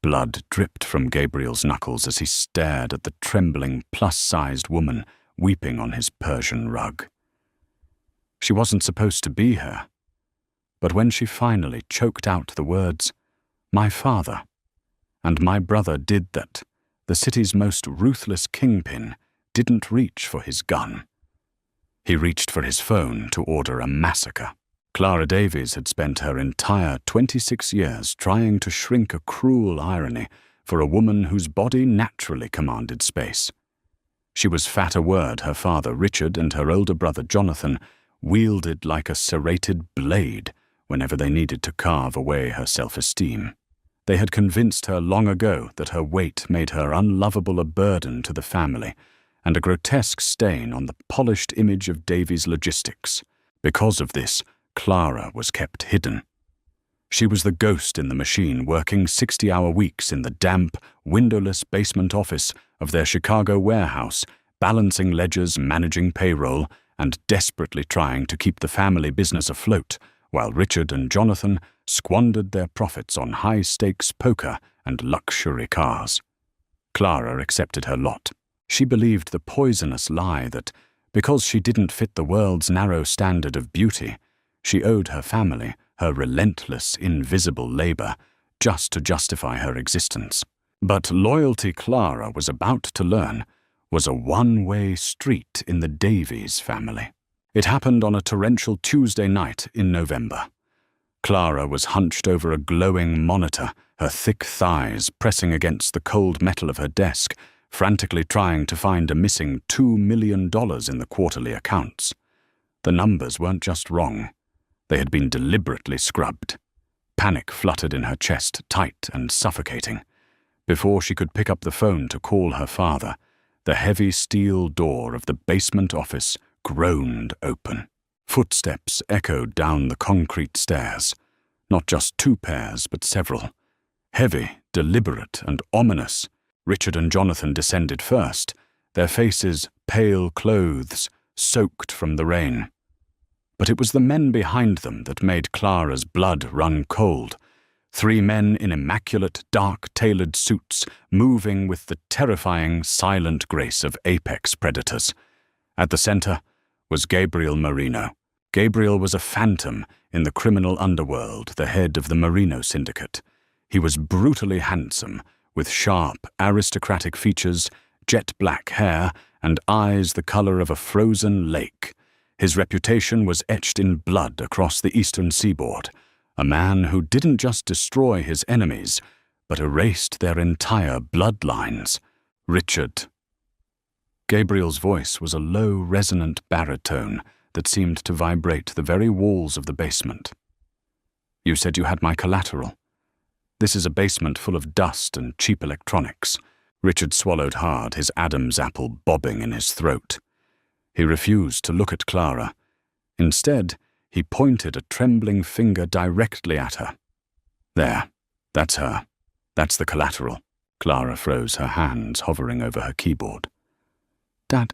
Blood dripped from Gabriel's knuckles as he stared at the trembling, plus-sized woman weeping on his Persian rug. She wasn't supposed to be here, but when she finally choked out the words, "My father," and "my brother did that," the city's most ruthless kingpin didn't reach for his gun. He reached for his phone to order a massacre. Clara Davies had spent her entire 26 years trying to shrink a cruel irony for a woman whose body naturally commanded space. She was fat a word her father Richard and her older brother Jonathan wielded like a serrated blade whenever they needed to carve away her self-esteem. They had convinced her long ago that her weight made her unlovable a burden to the family and a grotesque stain on the polished image of Davies' logistics. Because of this, Clara was kept hidden. She was the ghost in the machine working 60-hour weeks in the damp, windowless basement office of their Chicago warehouse, balancing ledgers, managing payroll, and desperately trying to keep the family business afloat, while Richard and Jonathan squandered their profits on high-stakes poker and luxury cars. Clara accepted her lot. She believed the poisonous lie that, because she didn't fit the world's narrow standard of beauty, she owed her family her relentless, invisible labor just to justify her existence. But loyalty, Clara was about to learn, was a one-way street in the Davies family. It happened on a torrential Tuesday night in November. Clara was hunched over a glowing monitor, her thick thighs pressing against the cold metal of her desk, frantically trying to find a missing $2 million in the quarterly accounts. The numbers weren't just wrong. They had been deliberately scrubbed. Panic fluttered in her chest, tight and suffocating. Before she could pick up the phone to call her father, the heavy steel door of the basement office groaned open. Footsteps echoed down the concrete stairs. Not just two pairs, but several. Heavy, deliberate, and ominous. Richard and Jonathan descended first, their faces pale clothes, soaked from the rain. But it was the men behind them that made Clara's blood run cold. 3 men in immaculate, dark-tailored suits, moving with the terrifying, silent grace of apex predators. At the center was Gabriel Marino. Gabriel was a phantom in the criminal underworld, the head of the Marino Syndicate. He was brutally handsome, with sharp, aristocratic features, jet-black hair, and eyes the color of a frozen lake. His reputation was etched in blood across the eastern seaboard, a man who didn't just destroy his enemies, but erased their entire bloodlines. Richard. Gabriel's voice was a low, resonant baritone that seemed to vibrate the very walls of the basement. "You said you had my collateral. This is a basement full of dust and cheap electronics." Richard swallowed hard, his Adam's apple bobbing in his throat. He refused to look at Clara. Instead, he pointed a trembling finger directly at her. "There, that's her. That's the collateral." Clara froze, her hands hovering over her keyboard. "Dad,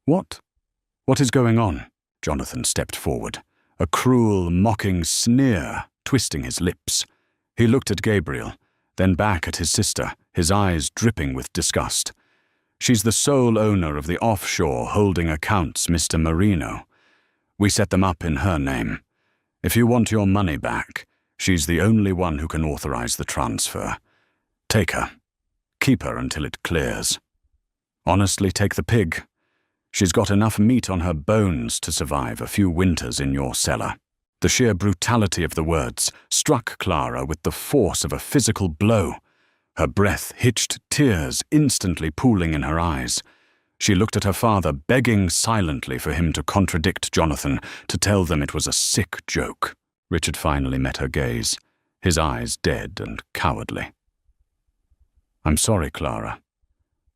what? What is going on?" Jonathan stepped forward, a cruel, mocking sneer twisting his lips. He looked at Gabriel, then back at his sister, his eyes dripping with disgust. "She's the sole owner of the offshore holding accounts, Mr. Marino. We set them up in her name. If you want your money back, she's the only one who can authorize the transfer. Take her. Keep her until it clears. Honestly, take the pig. She's got enough meat on her bones to survive a few winters in your cellar." The sheer brutality of the words struck Clara with the force of a physical blow. Her breath hitched, tears instantly pooling in her eyes. She looked at her father, begging silently for him to contradict Jonathan, to tell them it was a sick joke. Richard finally met her gaze, his eyes dead and cowardly. "I'm sorry, Clara.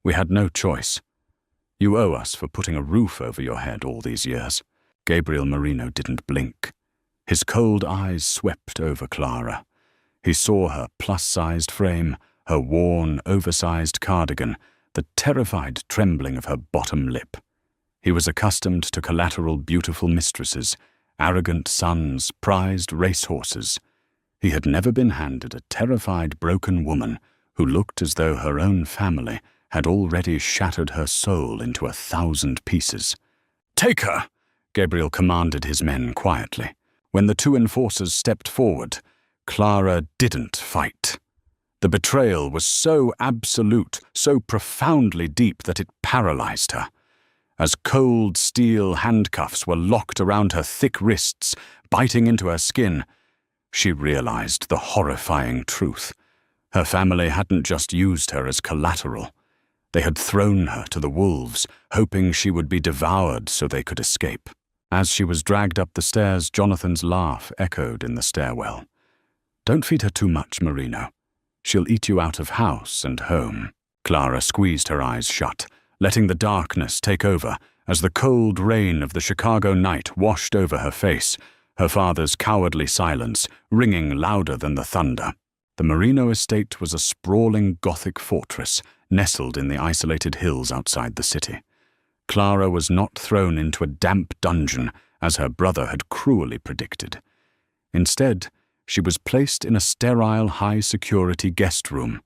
We had no choice. You owe us for putting a roof over your head all these years." Gabriel Marino didn't blink. His cold eyes swept over Clara. He saw her plus-sized frame, her worn, oversized cardigan, the terrified trembling of her bottom lip. He was accustomed to collateral beautiful mistresses, arrogant sons, prized racehorses. He had never been handed a terrified broken woman who looked as though her own family had already shattered her soul into 1,000 pieces. "Take her!" Gabriel commanded his men quietly. When the two enforcers stepped forward, Clara didn't fight. The betrayal was so absolute, so profoundly deep that it paralyzed her. As cold steel handcuffs were locked around her thick wrists, biting into her skin, she realized the horrifying truth. Her family hadn't just used her as collateral. They had thrown her to the wolves, hoping she would be devoured so they could escape. As she was dragged up the stairs, Jonathan's laugh echoed in the stairwell. "Don't feed her too much, Marino. She'll eat you out of house and home." Clara squeezed her eyes shut, letting the darkness take over as the cold rain of the Chicago night washed over her face, her father's cowardly silence ringing louder than the thunder. The Marino estate was a sprawling Gothic fortress nestled in the isolated hills outside the city. Clara was not thrown into a damp dungeon as her brother had cruelly predicted. Instead, she was placed in a sterile, high-security guest room.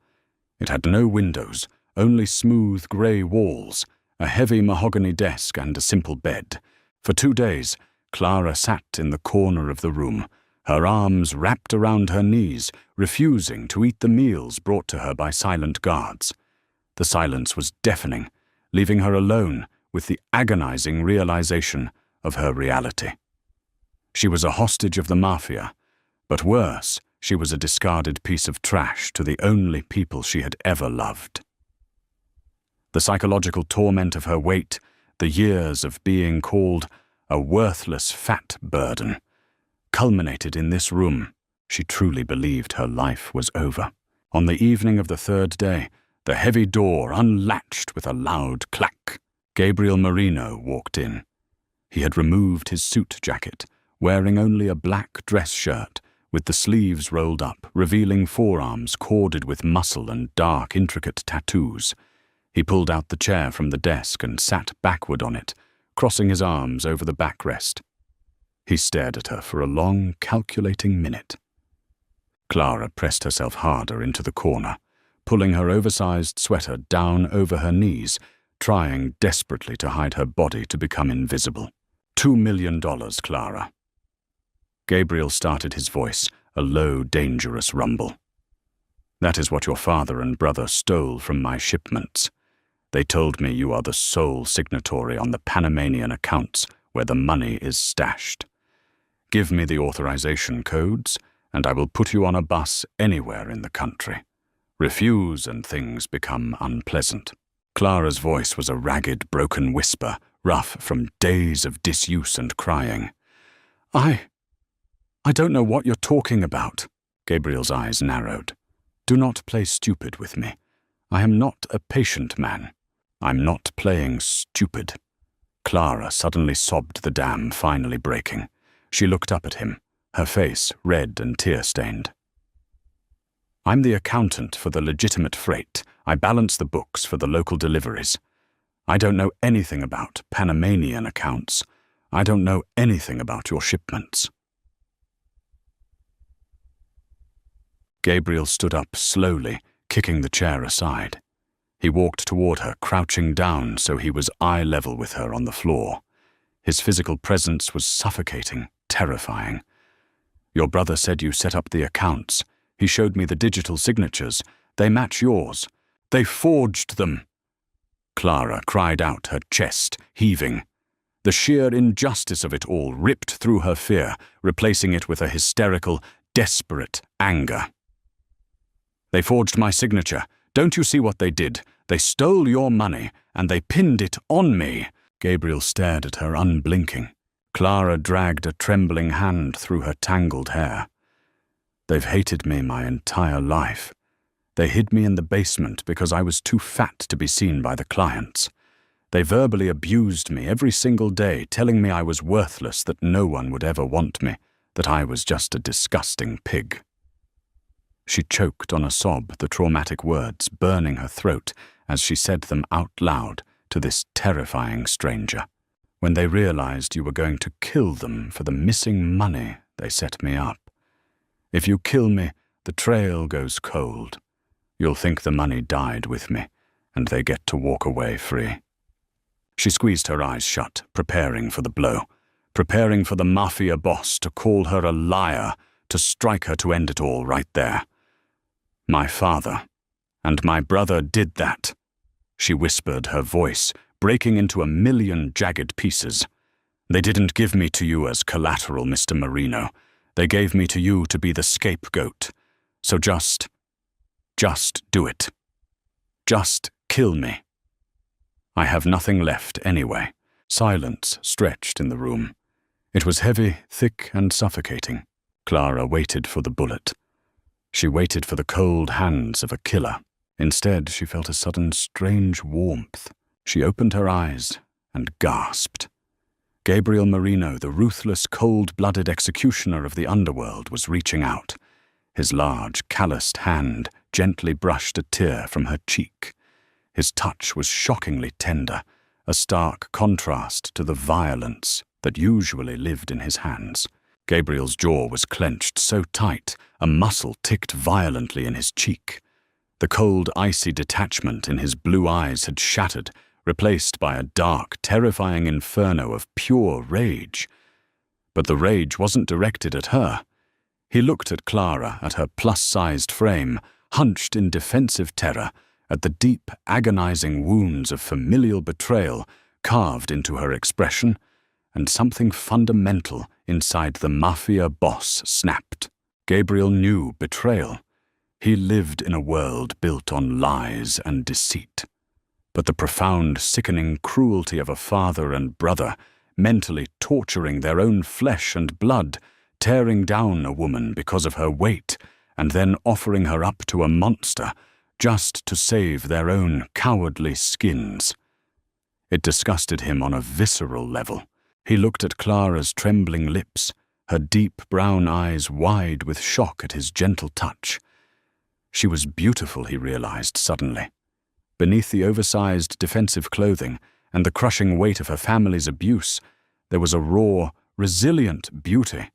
It had no windows, only smooth grey walls, a heavy mahogany desk and a simple bed. For 2 days, Clara sat in the corner of the room, her arms wrapped around her knees, refusing to eat the meals brought to her by silent guards. The silence was deafening, leaving her alone with the agonizing realization of her reality. She was a hostage of the Mafia, but worse, she was a discarded piece of trash to the only people she had ever loved. The psychological torment of her weight, the years of being called a worthless fat burden, culminated in this room. She truly believed her life was over. On the evening of the 3rd day, the heavy door unlatched with a loud clack. Gabriel Marino walked in. He had removed his suit jacket, wearing only a black dress shirt, with the sleeves rolled up, revealing forearms corded with muscle and dark, intricate tattoos. He pulled out the chair from the desk and sat backward on it, crossing his arms over the backrest. He stared at her for a long, calculating minute. Clara pressed herself harder into the corner, pulling her oversized sweater down over her knees, trying desperately to hide her body to become invisible. $2 million, Clara. Gabriel started his voice, a low, dangerous rumble. That is what your father and brother stole from my shipments. They told me you are the sole signatory on the Panamanian accounts where the money is stashed. Give me the authorization codes, and I will put you on a bus anywhere in the country. Refuse and things become unpleasant. Clara's voice was a ragged, broken whisper, rough from days of disuse and crying. I don't know what you're talking about. Gabriel's eyes narrowed. Do not play stupid with me. I am not a patient man. I'm not playing stupid. Clara suddenly sobbed, the dam finally breaking. She looked up at him, her face red and tear-stained. I'm the accountant for the legitimate freight. I balance the books for the local deliveries. I don't know anything about Panamanian accounts. I don't know anything about your shipments. Gabriel stood up slowly, kicking the chair aside. He walked toward her, crouching down so he was eye level with her on the floor. His physical presence was suffocating, terrifying. Your brother said you set up the accounts. He showed me the digital signatures. They match yours. They forged them. Clara cried out, her chest heaving. The sheer injustice of it all ripped through her fear, replacing it with a hysterical, desperate anger. They forged my signature. Don't you see what they did? They stole your money, and they pinned it on me. Gabriel stared at her, unblinking. Clara dragged a trembling hand through her tangled hair. They've hated me my entire life. They hid me in the basement because I was too fat to be seen by the clients. They verbally abused me every single day, telling me I was worthless, that no one would ever want me, that I was just a disgusting pig. She choked on a sob, the traumatic words burning her throat as she said them out loud to this terrifying stranger. When they realized you were going to kill them for the missing money, they set me up. If you kill me, the trail goes cold. You'll think the money died with me, and they get to walk away free." She squeezed her eyes shut, preparing for the blow, preparing for the Mafia boss to call her a liar, to strike her to end it all right there. "My father and my brother did that," she whispered, her voice breaking into a million jagged pieces. "They didn't give me to you as collateral, Mr. Marino. They gave me to you to be the scapegoat. So just do it. Just kill me. I have nothing left anyway." Silence stretched in the room. It was heavy, thick, and suffocating. Clara waited for the bullet. She waited for the cold hands of a killer. Instead, she felt a sudden strange warmth. She opened her eyes and gasped. Gabriel Marino, the ruthless, cold-blooded executioner of the underworld, was reaching out. His large, calloused hand gently brushed a tear from her cheek. His touch was shockingly tender, a stark contrast to the violence that usually lived in his hands. Gabriel's jaw was clenched so tight, a muscle ticked violently in his cheek. The cold, icy detachment in his blue eyes had shattered, replaced by a dark, terrifying inferno of pure rage. But the rage wasn't directed at her. He looked at Clara, at her plus-sized frame, hunched in defensive terror, at the deep, agonizing wounds of familial betrayal carved into her expression, and something fundamental inside the Mafia boss snapped. Gabriel knew betrayal. He lived in a world built on lies and deceit. But the profound, sickening cruelty of a father and brother, mentally torturing their own flesh and blood, tearing down a woman because of her weight, and then offering her up to a monster just to save their own cowardly skins. It disgusted him on a visceral level. He looked at Clara's trembling lips, her deep brown eyes wide with shock at his gentle touch. She was beautiful, he realized suddenly. Beneath the oversized defensive clothing and the crushing weight of her family's abuse, there was a raw, resilient beauty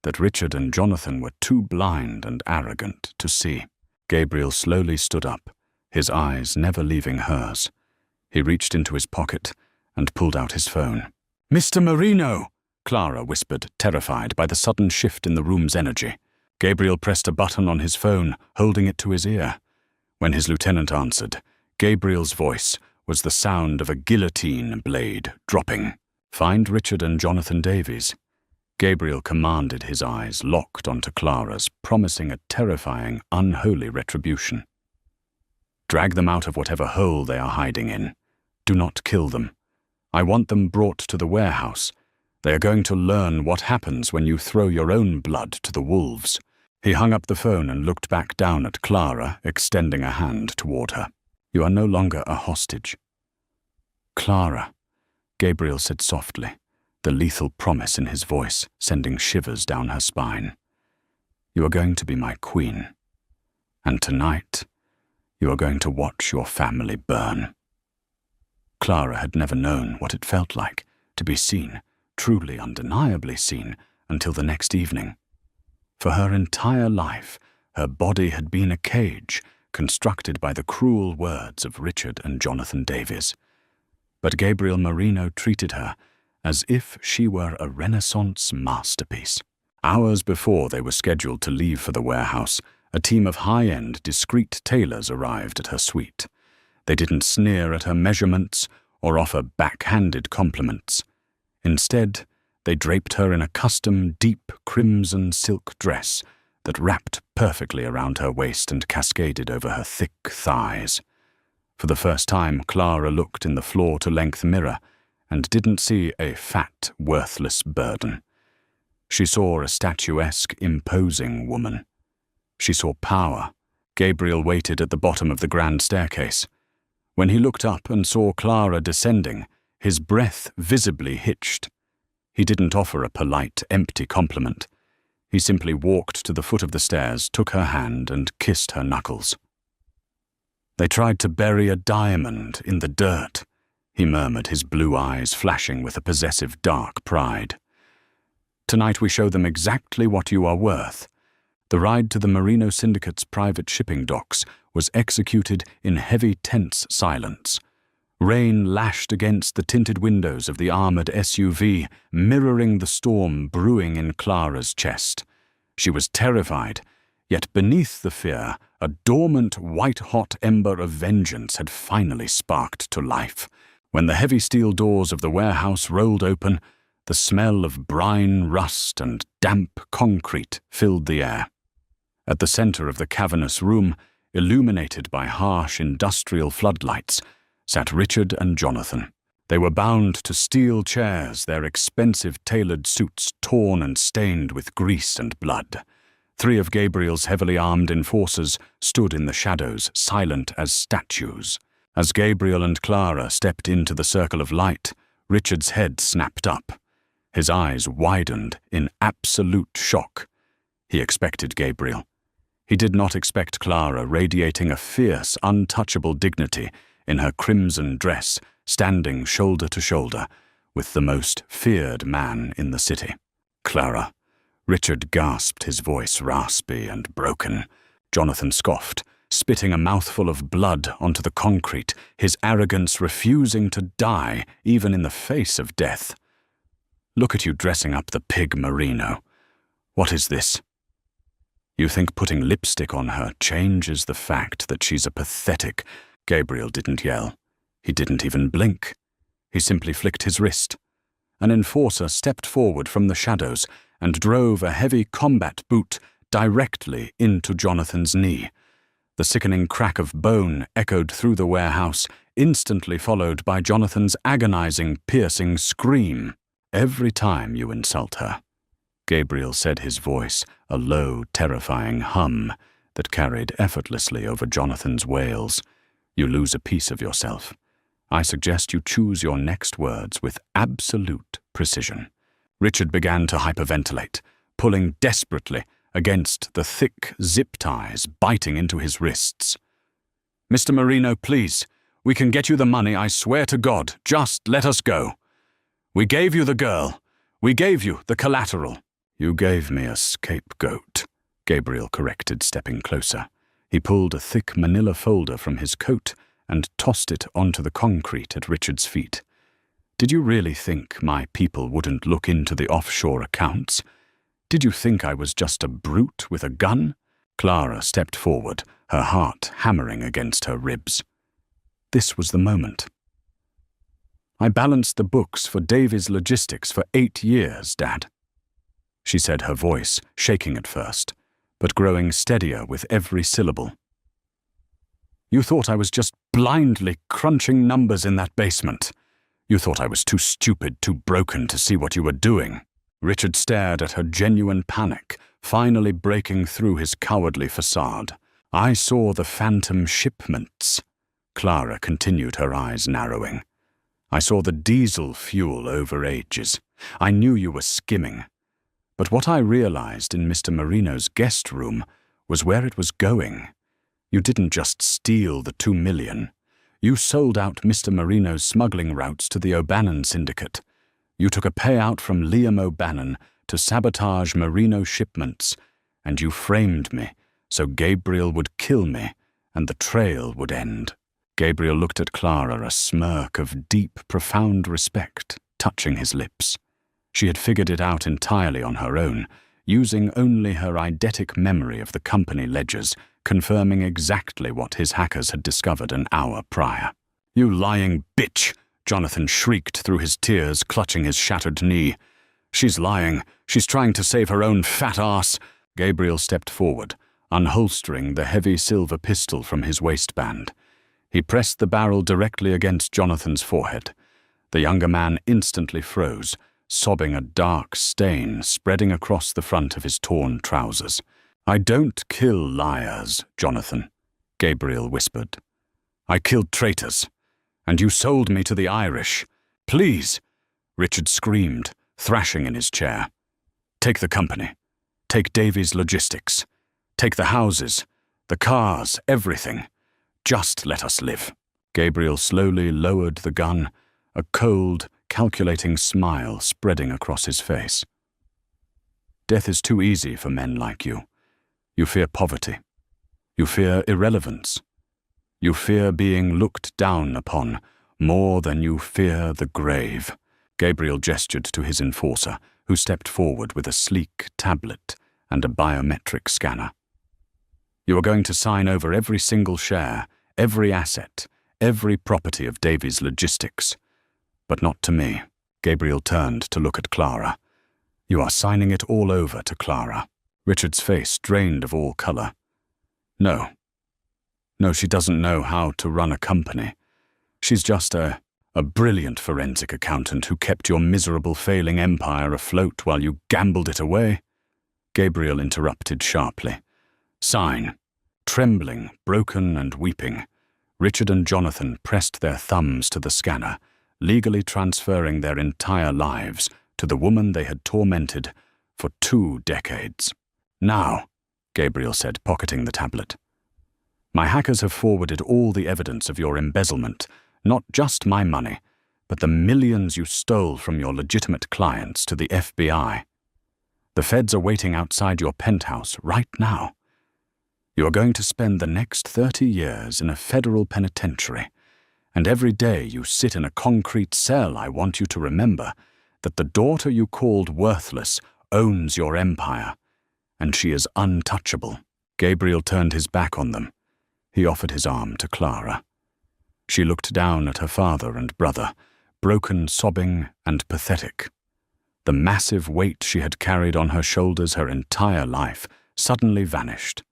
that Richard and Jonathan were too blind and arrogant to see. Gabriel slowly stood up, his eyes never leaving hers. He reached into his pocket and pulled out his phone. "Mr. Marino!" Clara whispered, terrified by the sudden shift in the room's energy. Gabriel pressed a button on his phone, holding it to his ear. When his lieutenant answered, Gabriel's voice was the sound of a guillotine blade dropping. "Find Richard and Jonathan Davies." Gabriel commanded, his eyes locked onto Clara's, promising a terrifying, unholy retribution. "Drag them out of whatever hole they are hiding in. Do not kill them. I want them brought to the warehouse. They are going to learn what happens when you throw your own blood to the wolves." He hung up the phone and looked back down at Clara, extending a hand toward her. "You are no longer a hostage." "Clara," Gabriel said softly, the lethal promise in his voice sending shivers down her spine. "You are going to be my queen. And tonight, you are going to watch your family burn." Clara had never known what it felt like to be seen, truly undeniably seen, until the next evening. For her entire life, her body had been a cage constructed by the cruel words of Richard and Jonathan Davies. But Gabriel Marino treated her as if she were a Renaissance masterpiece. Hours before they were scheduled to leave for the warehouse, a team of high-end, discreet tailors arrived at her suite. They didn't sneer at her measurements or offer backhanded compliments. Instead, they draped her in a custom deep crimson silk dress that wrapped perfectly around her waist and cascaded over her thick thighs. For the first time, Clara looked in the floor-to-length mirror and didn't see a fat, worthless burden. She saw a statuesque, imposing woman. She saw power. Gabriel waited at the bottom of the grand staircase. When he looked up and saw Clara descending, his breath visibly hitched. He didn't offer a polite, empty compliment. He simply walked to the foot of the stairs, took her hand, and kissed her knuckles. "They tried to bury a diamond in the dirt," he murmured, his blue eyes flashing with a possessive dark pride. "Tonight we show them exactly what you are worth. The ride to the Marino Syndicate's private shipping docks was executed in heavy, tense silence. Rain lashed against the tinted windows of the armored SUV, mirroring the storm brewing in Clara's chest. She was terrified, yet beneath the fear, a dormant, white-hot ember of vengeance had finally sparked to life. When the heavy steel doors of the warehouse rolled open, the smell of brine, rust, and damp concrete filled the air. At the center of the cavernous room, illuminated by harsh industrial floodlights, sat Richard and Jonathan. They were bound to steel chairs, their expensive tailored suits torn and stained with grease and blood. 3 of Gabriel's heavily armed enforcers stood in the shadows, silent as statues. As Gabriel and Clara stepped into the circle of light, Richard's head snapped up. His eyes widened in absolute shock. He expected Gabriel. He did not expect Clara radiating a fierce, untouchable dignity in her crimson dress, standing shoulder to shoulder with the most feared man in the city. Clara. Richard gasped, his voice raspy and broken. Jonathan scoffed, spitting a mouthful of blood onto the concrete, his arrogance refusing to die even in the face of death. Look at you dressing up the pig merino. What is this? You think putting lipstick on her changes the fact that she's a pathetic... Gabriel didn't yell. He didn't even blink. He simply flicked his wrist. An enforcer stepped forward from the shadows and drove a heavy combat boot directly into Jonathan's knee. The sickening crack of bone echoed through the warehouse, instantly followed by Jonathan's agonizing, piercing scream. "Every time you insult her," Gabriel said, his voice a low, terrifying hum that carried effortlessly over Jonathan's wails, "you lose a piece of yourself. I suggest you choose your next words with absolute precision." Richard began to hyperventilate, pulling desperately against the thick zip ties biting into his wrists. "Mr. Marino, please. We can get you the money, I swear to God. Just let us go. We gave you the girl. We gave you the collateral." "You gave me a scapegoat," Gabriel corrected, stepping closer. He pulled a thick manila folder from his coat and tossed it onto the concrete at Richard's feet. "Did you really think my people wouldn't look into the offshore accounts? Did you think I was just a brute with a gun?" Clara stepped forward, her heart hammering against her ribs. This was the moment. "I balanced the books for Davies Logistics for 8 years, Dad," she said, her voice shaking at first, but growing steadier with every syllable. "You thought I was just blindly crunching numbers in that basement. You thought I was too stupid, too broken to see what you were doing." Richard stared at her genuine panic, finally breaking through his cowardly facade. "I saw the phantom shipments," Clara continued, her eyes narrowing. "I saw the diesel fuel overages. I knew you were skimming. But what I realized in Mr. Marino's guest room was where it was going. You didn't just steal the 2 million. You sold out Mr. Marino's smuggling routes to the O'Bannon syndicate. You took a payout from Liam O'Bannon to sabotage Marino shipments, and you framed me so Gabriel would kill me and the trail would end." Gabriel looked at Clara, a smirk of deep, profound respect touching his lips. She had figured it out entirely on her own, using only her eidetic memory of the company ledgers, confirming exactly what his hackers had discovered an hour prior. "You lying bitch!" Jonathan shrieked through his tears, clutching his shattered knee. "She's lying. She's trying to save her own fat ass." Gabriel stepped forward, unholstering the heavy silver pistol from his waistband. He pressed the barrel directly against Jonathan's forehead. The younger man instantly froze, sobbing, a dark stain spreading across the front of his torn trousers. "I don't kill liars, Jonathan," Gabriel whispered. "I killed traitors, and you sold me to the Irish. Please!" Richard screamed, thrashing in his chair. "Take the company. Take Davies Logistics. Take the houses, the cars, everything. Just let us live." Gabriel slowly lowered the gun, a cold, calculating smile spreading across his face. "Death is too easy for men like you. You fear poverty. You fear irrelevance. You fear being looked down upon more than you fear the grave. Gabriel gestured to his enforcer, who stepped forward with a sleek tablet and a biometric scanner. You are going to sign over every single share, every asset, every property of Davies Logistics. But not to me. Gabriel turned to look at Clara. You are signing it all over to Clara. Richard's face drained of all color. No. No, she doesn't know how to run a company. She's just a brilliant forensic accountant who kept your miserable failing empire afloat while you gambled it away. Gabriel interrupted sharply. Sign. Trembling, broken and weeping, Richard and Jonathan pressed their thumbs to the scanner, legally transferring their entire lives to the woman they had tormented for 2 decades. Now, Gabriel said, pocketing the tablet. My hackers have forwarded all the evidence of your embezzlement, not just my money, but the millions you stole from your legitimate clients to the FBI. The feds are waiting outside your penthouse right now. You are going to spend the next 30 years in a federal penitentiary, and every day you sit in a concrete cell, I want you to remember that the daughter you called worthless owns your empire, and she is untouchable. Gabriel turned his back on them. He offered his arm to Clara. She looked down at her father and brother, broken, sobbing, and pathetic. The massive weight she had carried on her shoulders her entire life suddenly vanished.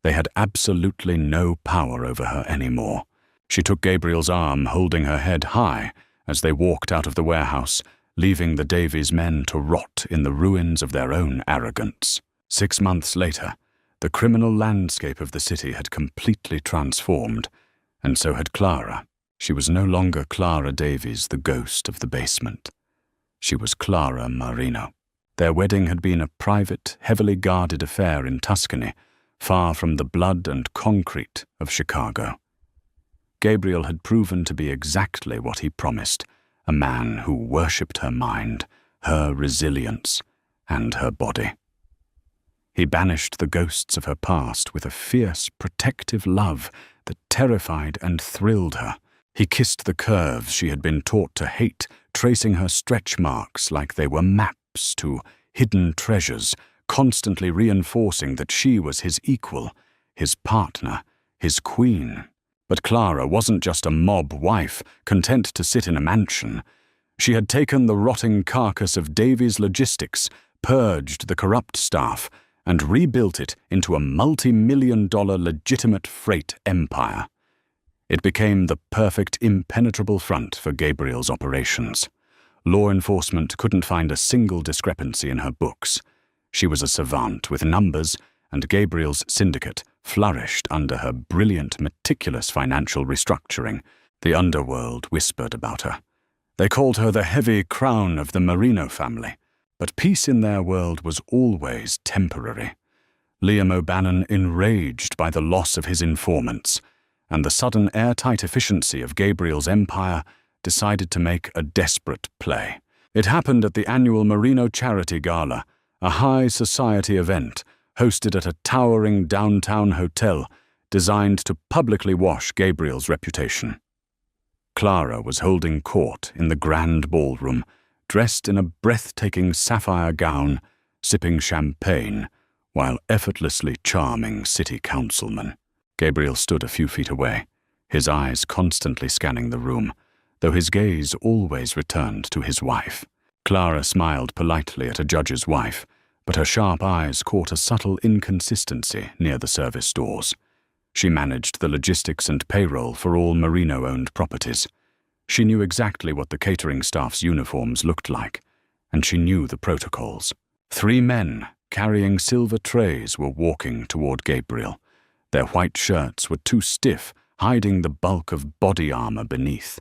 They had absolutely no power over her anymore. She took Gabriel's arm, holding her head high as they walked out of the warehouse, leaving the Davies men to rot in the ruins of their own arrogance. 6 months later, the criminal landscape of the city had completely transformed, and so had Clara. She was no longer Clara Davies, the ghost of the basement. She was Clara Marino. Their wedding had been a private, heavily guarded affair in Tuscany, far from the blood and concrete of Chicago. Gabriel had proven to be exactly what he promised, a man who worshipped her mind, her resilience, and her body. He banished the ghosts of her past with a fierce, protective love that terrified and thrilled her. He kissed the curves she had been taught to hate, tracing her stretch marks like they were maps to hidden treasures, constantly reinforcing that she was his equal, his partner, his queen. But Clara wasn't just a mob wife, content to sit in a mansion. She had taken the rotting carcass of Davies Logistics, purged the corrupt staff, and rebuilt it into a multi-million-dollar legitimate freight empire. It became the perfect impenetrable front for Gabriel's operations. Law enforcement couldn't find a single discrepancy in her books. She was a savant with numbers, and Gabriel's syndicate flourished under her brilliant, meticulous financial restructuring. The underworld whispered about her. They called her the heavy crown of the Marino family, but peace in their world was always temporary. Liam O'Bannon, enraged by the loss of his informants and the sudden airtight efficiency of Gabriel's empire, decided to make a desperate play. It happened at the annual Marino Charity Gala, a high society event hosted at a towering downtown hotel designed to publicly wash Gabriel's reputation. Clara was holding court in the grand ballroom, dressed in a breathtaking sapphire gown, sipping champagne, while effortlessly charming city councilmen. Gabriel stood a few feet away, his eyes constantly scanning the room, though his gaze always returned to his wife. Clara smiled politely at a judge's wife, but her sharp eyes caught a subtle inconsistency near the service doors. She managed the logistics and payroll for all Marino-owned properties. She knew exactly what the catering staff's uniforms looked like, and she knew the protocols. 3 men carrying silver trays were walking toward Gabriel. Their white shirts were too stiff, hiding the bulk of body armor beneath.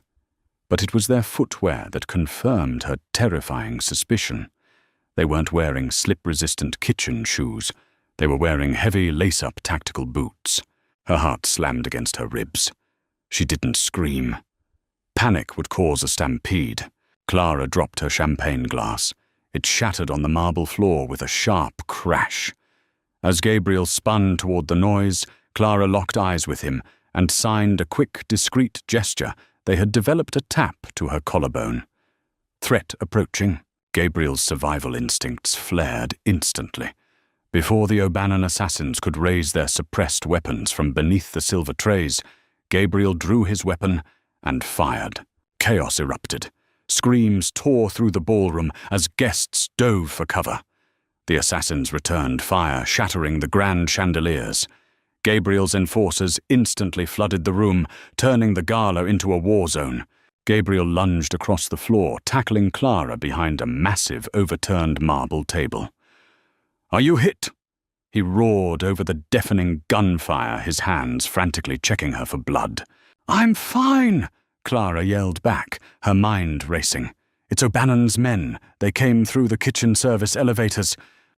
But it was their footwear that confirmed her terrifying suspicion. They weren't wearing slip-resistant kitchen shoes. They were wearing heavy lace-up tactical boots. Her heart slammed against her ribs. She didn't scream. Panic would cause a stampede. Clara dropped her champagne glass. It shattered on the marble floor with a sharp crash. As Gabriel spun toward the noise, Clara locked eyes with him and signed a quick, discreet gesture. They had developed a tap to her collarbone. Threat approaching. Gabriel's survival instincts flared instantly. Before the O'Bannon assassins could raise their suppressed weapons from beneath the silver trays, Gabriel drew his weapon and fired. Chaos erupted. Screams tore through the ballroom as guests dove for cover. The assassins returned fire, shattering the grand chandeliers. Gabriel's enforcers instantly flooded the room, turning the gala into a war zone. Gabriel lunged across the floor, tackling Clara behind a massive, overturned marble table. "Are you hit?" He roared over the deafening gunfire, his hands frantically checking her for blood. "I'm fine," Clara yelled back, her mind racing. "It's O'Bannon's men. They came through the kitchen service elevators.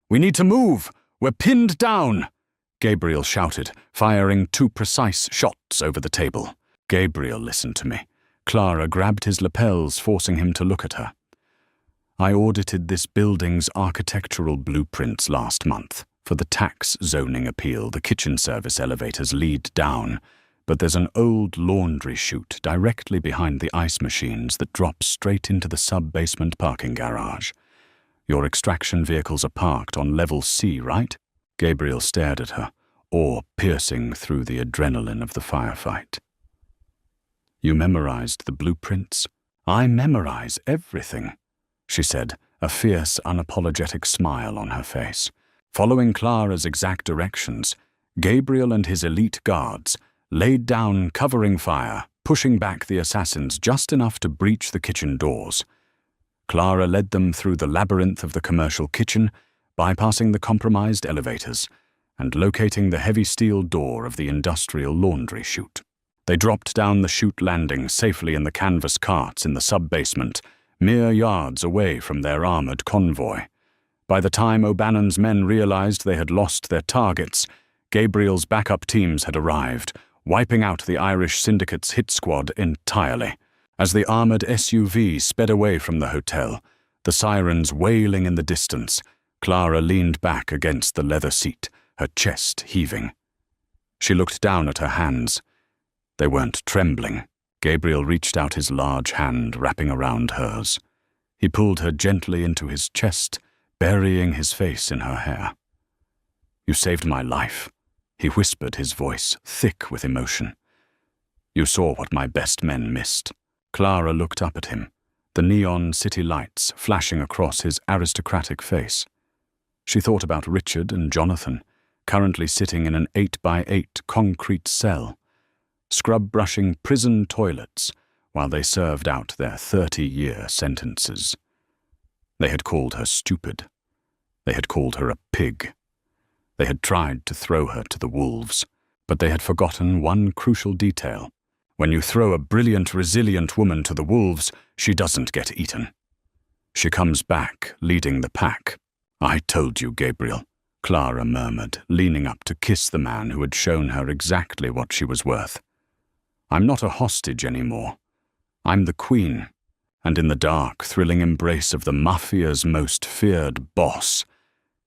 We need to move. We're pinned down," Gabriel shouted, firing 2 precise shots over the table. "Gabriel, listen to me." Clara grabbed his lapels, forcing him to look at her. "I audited this building's architectural blueprints last month. For the tax zoning appeal, the kitchen service elevators lead down, but there's an old laundry chute directly behind the ice machines that drops straight into the sub-basement parking garage. Your extraction vehicles are parked on level C, right?" Gabriel stared at her, awe piercing through the adrenaline of the firefight. "You memorized the blueprints?" "I memorize everything," she said, a fierce, unapologetic smile on her face. Following Clara's exact directions, Gabriel and his elite guards laid down covering fire, pushing back the assassins just enough to breach the kitchen doors. Clara led them through the labyrinth of the commercial kitchen, bypassing the compromised elevators, and locating the heavy steel door of the industrial laundry chute. They dropped down the chute landing safely in the canvas carts in the sub-basement, mere yards away from their armored convoy. By the time O'Bannon's men realized they had lost their targets, Gabriel's backup teams had arrived, wiping out the Irish Syndicate's hit squad entirely. As the armored SUV sped away from the hotel, the sirens wailing in the distance, Clara leaned back against the leather seat, her chest heaving. She looked down at her hands. They weren't trembling. Gabriel reached out his large hand, wrapping around hers. He pulled her gently into his chest, burying his face in her hair. "You saved my life," he whispered, his voice thick with emotion. "You saw what my best men missed." Clara looked up at him, the neon city lights flashing across his aristocratic face. She thought about Richard and Jonathan, currently sitting in an 8x8 concrete cell, scrub-brushing prison toilets while they served out their 30-year sentences. They had called her stupid. They had called her a pig. They had tried to throw her to the wolves, but they had forgotten one crucial detail. When you throw a brilliant, resilient woman to the wolves, she doesn't get eaten. She comes back, leading the pack. "I told you, Gabriel," Clara murmured, leaning up to kiss the man who had shown her exactly what she was worth. "I'm not a hostage anymore. I'm the queen, and in the dark, thrilling embrace of the Mafia's most feared boss,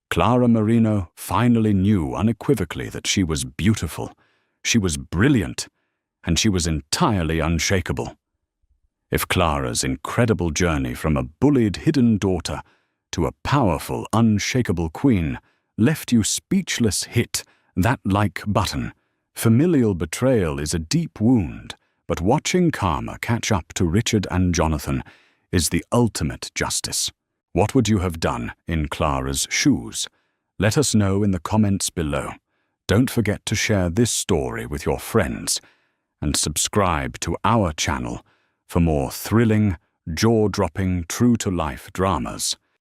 Clara Marino finally knew unequivocally that she was beautiful, she was brilliant, and she was entirely unshakable. If Clara's incredible journey from a bullied hidden daughter to a powerful, unshakable queen left you speechless, hit that like button. Familial betrayal is a deep wound, but watching karma catch up to Richard and Jonathan is the ultimate justice. What would you have done in Clara's shoes? Let us know in the comments below. Don't forget to share this story with your friends and subscribe to our channel for more thrilling, jaw-dropping, true-to-life dramas.